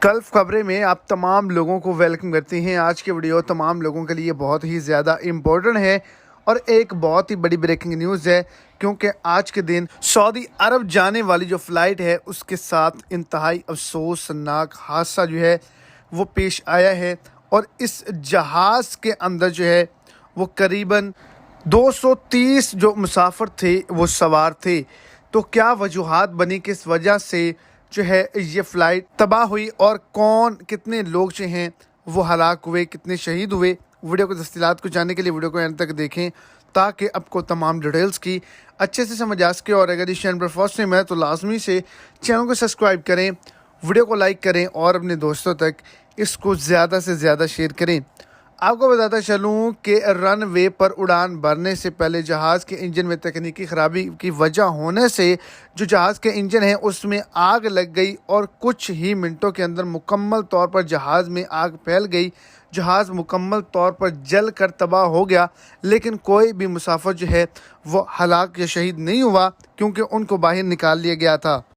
Gulf खबरें में आप तमाम लोगों को वेलकम करते हैं। आज की वीडियो तमाम लोगों के लिए बहुत ही ज़्यादा इम्पोर्टेंट है और एक बहुत ही बड़ी ब्रेकिंग न्यूज़ है, क्योंकि आज के दिन सऊदी अरब जाने वाली जो फ़्लाइट है उसके साथ इंतहाई अफसोसनाक हादसा जो है वो पेश आया है। और इस जहाज़ के अंदर जो है वो करीबन 230 जो मुसाफिर थे वो सवार थे। तो क्या वजूहात बनी, किस वजह से जो है ये फ़्लाइट तबाह हुई और कौन कितने लोग जो हैं वो हलाक हुए, कितने शहीद हुए। वीडियो को तफसीलात को जानने के लिए वीडियो को एंड तक देखें ताकि आपको तमाम डिटेल्स की अच्छे से समझ आ सके। और अगर इस चैनल पर फर्स्ट टाइम है तो लाजमी से चैनल को सब्सक्राइब करें, वीडियो को लाइक करें और अपने दोस्तों तक इसको ज़्यादा से ज़्यादा शेयर करें। आपको बताता चलूँ कि रनवे पर उड़ान भरने से पहले जहाज़ के इंजन में तकनीकी ख़राबी की वजह होने से जो जहाज़ के इंजन है उसमें आग लग गई और कुछ ही मिनटों के अंदर मुकम्मल तौर पर जहाज़ में आग फैल गई। जहाज़ मुकम्मल तौर पर जल कर तबाह हो गया, लेकिन कोई भी मुसाफिर जो है वो हलाक या शहीद नहीं हुआ, क्योंकि उनको बाहर निकाल लिया गया था।